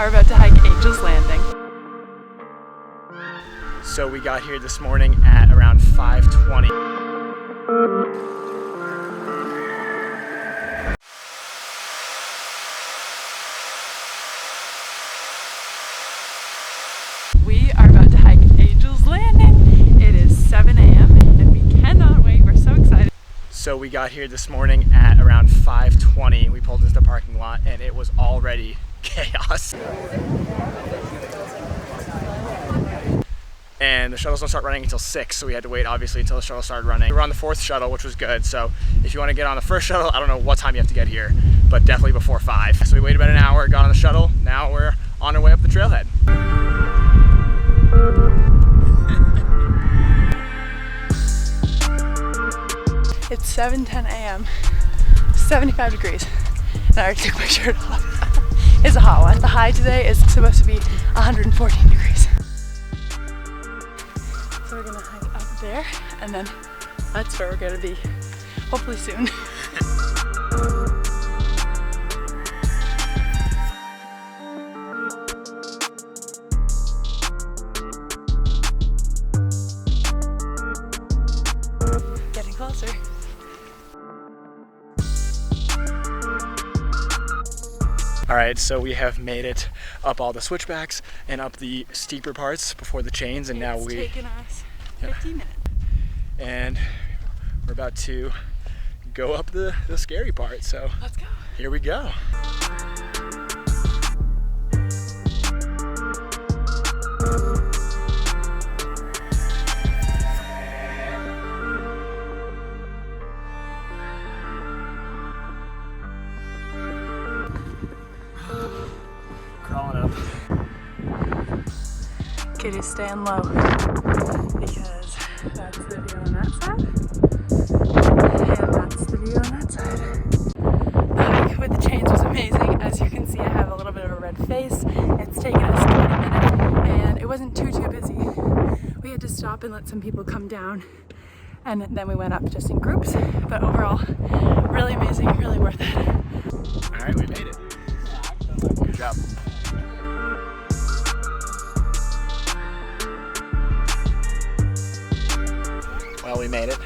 are about to hike Angel's Landing. So we got here this morning at around 5:20. We are about to hike Angel's Landing. It is 7 a.m. and we cannot wait. We're so excited. So we got here this morning at around 5:20. We pulled into the parking lot and it was already chaos. And the shuttles don't start running until 6, so we had to wait obviously until the shuttle started running. We were on the 4th shuttle, which was good, so if you want to get on the 1st shuttle, I don't know what time you have to get here, but definitely before 5. So we waited about an hour, got on the shuttle, now we're on our way up the trailhead. It's 7:10 a.m., 75 degrees, and I already took my shirt off. It's a hot one. The high today is supposed to be 114 degrees. So we're gonna hike up there, and then that's where we're gonna be, hopefully soon. Getting closer. All right, so we have made it up all the switchbacks and up the steeper parts before the chains, and now It's taken us 15 minutes. And we're about to go up the scary part, so Let's go. here we go. Crawling up. Kitty's staying low because that's the view on that side, and that's the view on that side. The hike with the chains was amazing. As you can see, I have a little bit of a red face. It's taken us 20 minutes, and it wasn't too busy. We had to stop and let some people come down, and then we went up just in groups. But overall, really amazing, really worth it. All right, we made it. Good job. Well, we made it.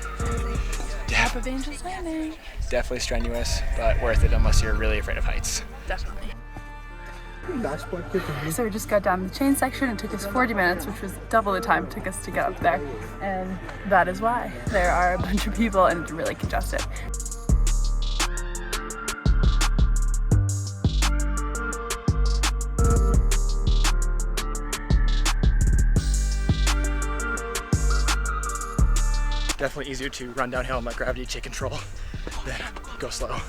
Top of Angel's Landing. Definitely strenuous, but worth it unless you're really afraid of heights. Definitely. So we just got down the chain section. It took us 40 minutes, which was double the time it took us to get up there. And that is why. There are a bunch of people and it's really congested. Definitely easier to run downhill and let gravity take control than go slow.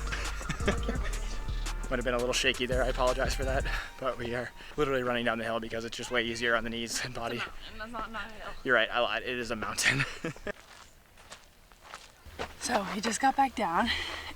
Might have been a little shaky there, I apologize for that, but we are literally running down the hill because it's just way easier on the knees and body. That's not a hill. You're right, I lied, it is a mountain. So we just got back down.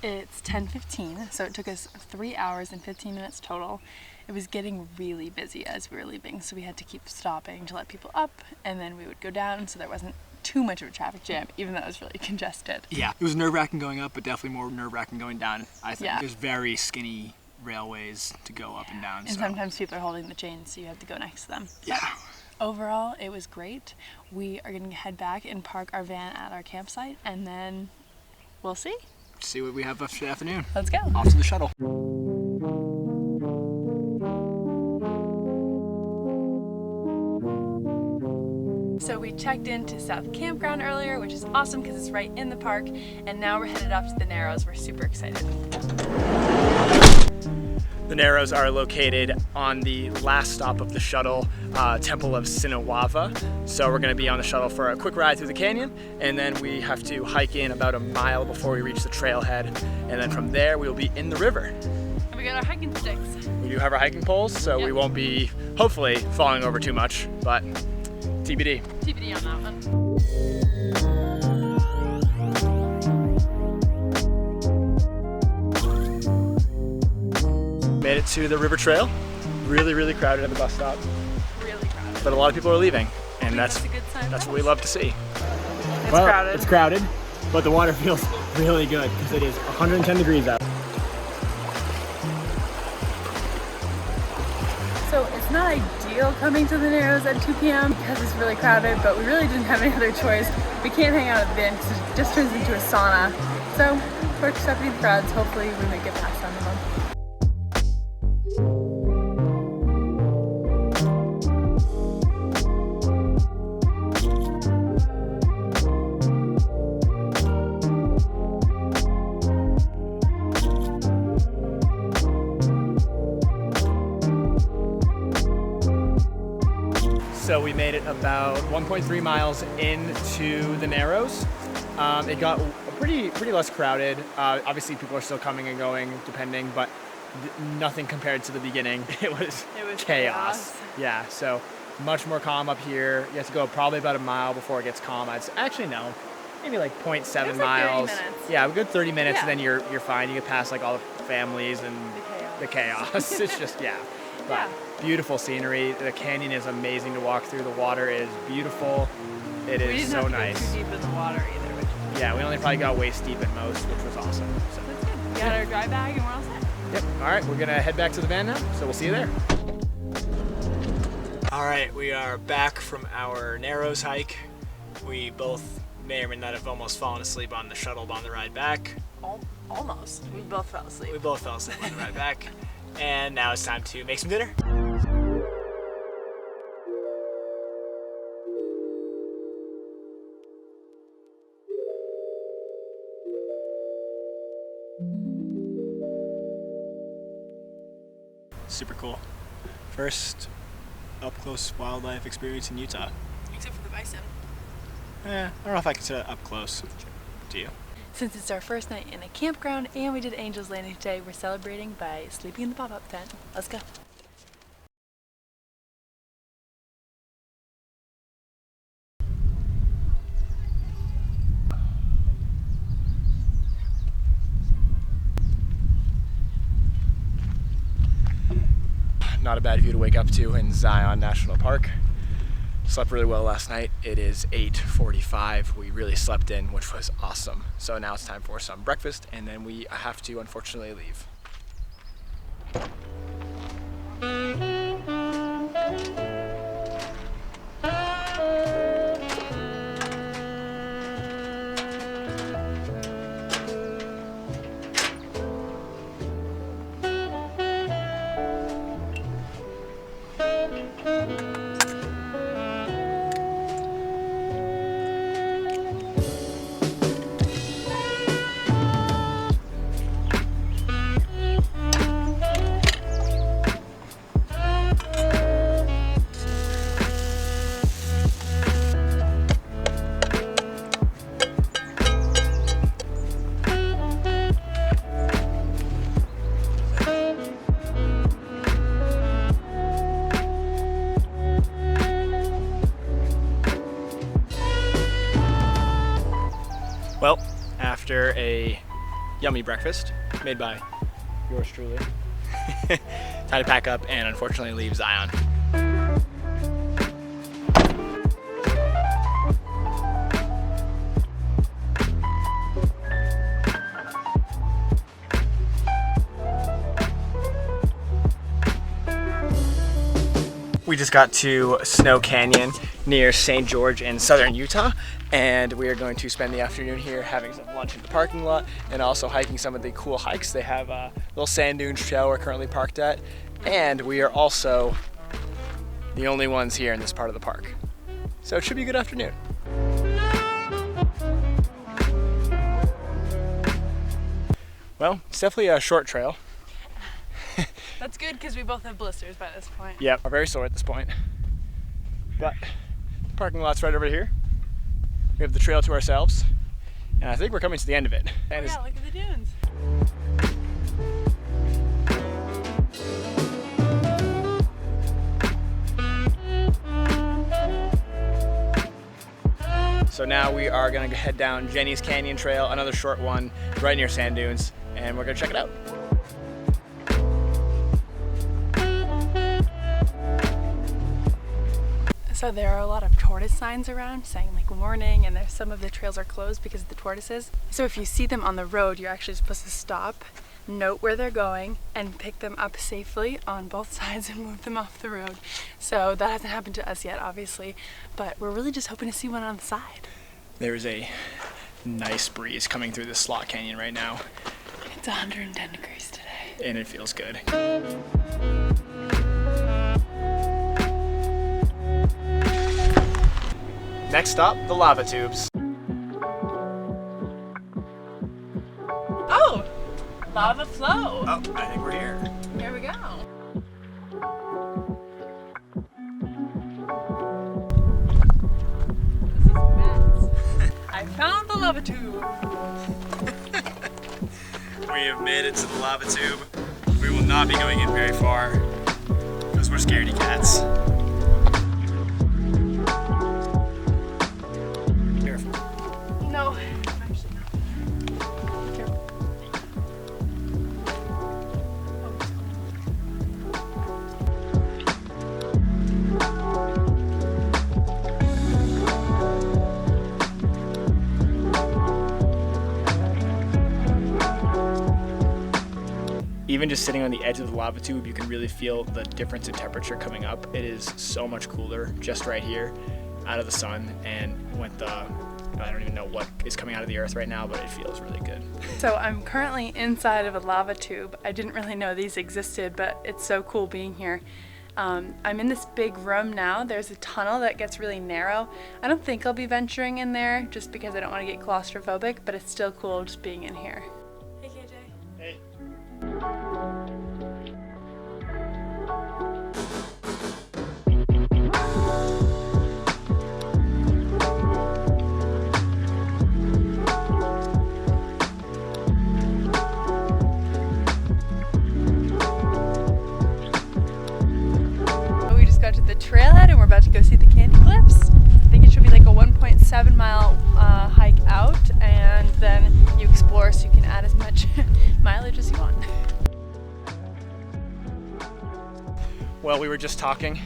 It's 10:15, so it took us 3 hours and 15 minutes total. It was getting really busy as we were leaving, so we had to keep stopping to let people up, and then we would go down so there wasn't too much of a traffic jam, even though it was really congested. Yeah, it was nerve-wracking going up, but definitely more nerve-wracking going down, I think. Yeah. There's very skinny railways to go up and down. And sometimes people are holding the chains, so you have to go next to them. Yeah. But overall, it was great. We are going to head back and park our van at our campsite, and then we'll see. See what we have left for the afternoon. Let's go. Off to the shuttle. So we checked into South Campground earlier, which is awesome because it's right in the park, and now we're headed up to the Narrows. We're super excited. The Narrows are located on the last stop of the shuttle, Temple of Sinawava. So we're going to be on the shuttle for a quick ride through the canyon, and then we have to hike in about a mile before we reach the trailhead, and then from there we'll be in the river. And we got our hiking sticks. We do have our hiking poles, so we won't be, hopefully, falling over too much, but TBD. TBD on that one. Made it to the river trail. Really, really crowded at the bus stop. Really crowded. But a lot of people are leaving, and that's a good sign. what we love to see. It's crowded. It's crowded, but the water feels really good because it is 110 degrees out. So it's not ideal coming to the Narrows at 2 p.m. because it's really crowded, but we really didn't have any other choice. We can't hang out at the end because it just turns into a sauna. So we're accepting the crowds. Hopefully we may get past some of them. So we made it about 1.3 miles into the Narrows. It got pretty less crowded. Obviously people are still coming and going depending, but nothing compared to the beginning. It was chaos. Yeah, so much more calm up here. You have to go probably about a mile before it gets calm. Actually no, maybe like 0.7 miles. Like 30 minutes. Yeah, a good 30 minutes, Yeah. and then you're fine. You get past like all the families and the chaos. It's just, yeah. But Yeah. beautiful scenery. The canyon is amazing to walk through. The water is beautiful. It We is didn't so have to nice. go too deep in the water either, which Yeah, we only probably got waist deep at most, which was awesome. So. that's good. We got our dry bag and we're all set. Yep. All right, we're gonna head back to the van now, so we'll see you there. All right, we are back from our Narrows hike. We both may or may not have almost fallen asleep on the shuttle on the ride back. Almost. We both fell asleep. We both fell asleep on the ride back. And now it's time to make some dinner. Super cool. First up-close wildlife experience in Utah. Except for the bison. I don't know if I consider it up close. Do you? Since it's our first night in a campground and we did Angel's Landing today, we're celebrating by sleeping in the pop-up tent. Let's go. Not a bad view to wake up to in Zion National Park. Slept really well last night. It is 8:45. We really slept in, which was awesome. So now it's time for some breakfast, and then we have to unfortunately leave. Well, after a yummy breakfast made by yours truly, time to pack up and unfortunately leave Zion. We just got to Snow Canyon near St. George in southern Utah, and we are going to spend the afternoon here having some lunch in the parking lot and also hiking some of the cool hikes. They have a little sand dunes trail we're currently parked at, and we are also the only ones here in this part of the park. So it should be a good afternoon. Well, it's definitely a short trail. That's good because we both have blisters by this point. Yep, we're very sore at this point. But the parking lot's right over here. We have the trail to ourselves, and I think we're coming to the end of it. And Yeah, look at the dunes. so now we are gonna head down Jenny's Canyon Trail, another short one right near sand dunes, and we're gonna check it out. So there are a lot of tortoise signs around saying like warning, and there's some of the trails are closed because of the tortoises. So if you see them on the road, you're actually supposed to stop note where they're going and pick them up safely on both sides and move them off the road. So that hasn't happened to us yet, obviously, but we're really just hoping to see one on the side. There's a nice breeze coming through this slot canyon right now. It's 110 degrees today. And it feels good. Next stop, the lava tubes. Oh, lava flow. Oh, I think we're here. Here we go. This is a mess. I found the lava tube. We have made it to the lava tube. We will not be going in very far because we're scaredy cats. Careful. No, I'm actually not. Careful. Even just sitting on the edge of the lava tube, you can really feel the difference in temperature coming up. It is so much cooler just right here out of the sun, and with the, I don't even know what is coming out of the earth right now, but it feels really good. So I'm currently inside of a lava tube. I didn't really know these existed, but it's so cool being here. I'm in this big room now. There's a tunnel that gets really narrow. I don't think I'll be venturing in there just because I don't want to get claustrophobic, but it's still cool just being in here. Hey KJ. Hey. We just got to the trailhead and we're about to go see the Candy Cliffs. I think it should be like a 1.7 mile hike out, and then you explore so you can add as much mileage as you want. Well, we were just talking,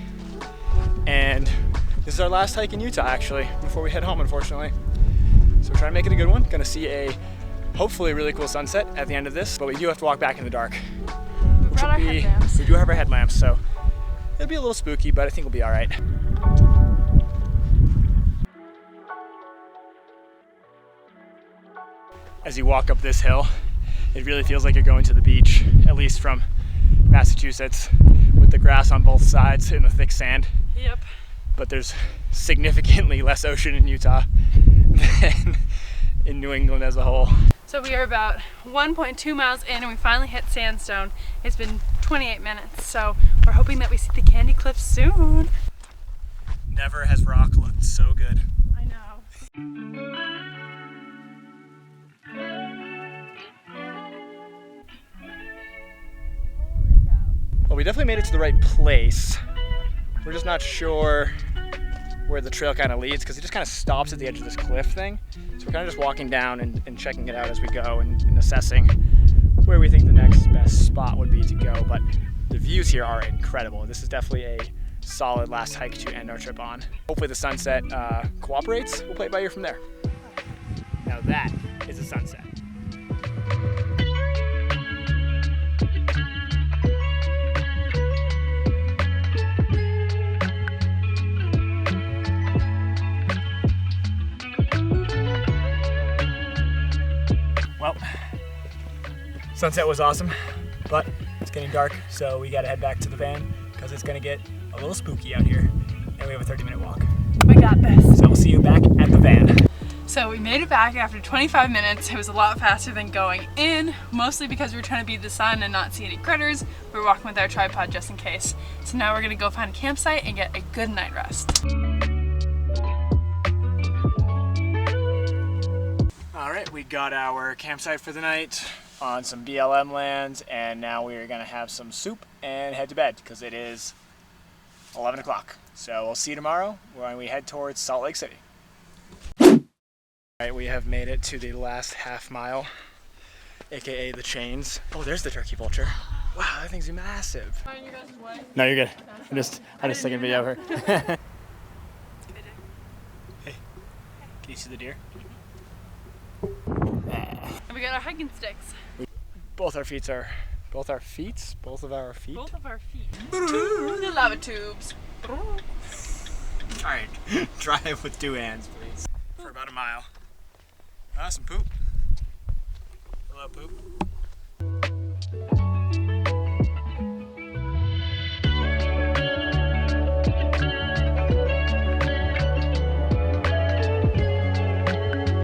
and this is our last hike in Utah actually, before we head home unfortunately. So we're trying to make it a good one. Gonna see a hopefully really cool sunset at the end of this, but we do have to walk back in the dark. We brought our headlamps. We do have our headlamps, so it'll be a little spooky, but I think we'll be all right. As you walk up this hill, it really feels like you're going to the beach, at least from Massachusetts, with the grass on both sides and the thick sand. Yep. But there's significantly less ocean in Utah than in New England as a whole. So we are about 1.2 miles in and we finally hit sandstone. It's been 28 minutes, so we're hoping that we see the Candy Cliffs soon. Never has rock looked so good. I know. Well, we definitely made it to the right place. We're just not sure where the trail kind of leads because it just kind of stops at the edge of this cliff thing. So we're kind of just walking down and checking it out as we go and assessing where we think the next best spot would be to go. But the views here are incredible. This is definitely a solid last hike to end our trip on. Hopefully the sunset cooperates. We'll play it by ear from there. Now that is a sunset. Well, sunset was awesome, but it's getting dark, so we gotta head back to the van because it's gonna get a little spooky out here, and we have a 30-minute walk. We got this. So we'll see you back at the van. So we made it back after 25 minutes. It was a lot faster than going in, mostly because we were trying to beat the sun and not see any critters. We were walking with our tripod just in case. So now we're gonna go find a campsite and get a good night rest. All right, we got our campsite for the night on some BLM lands, and now we're gonna have some soup and head to bed because it is 11 o'clock. So we'll see you tomorrow when we head towards Salt Lake City. All right, we have made it to the last half mile, AKA the chains. Oh, there's the turkey vulture. Wow, that thing's massive. No, you're good. I just taking a video of her. Hey, can you see the deer? And we got our hiking sticks. both of our feet. Both of our feet. To the lava tubes. Alright, drive with 2 hands, please. For about a mile. Some poop. Hello, poop.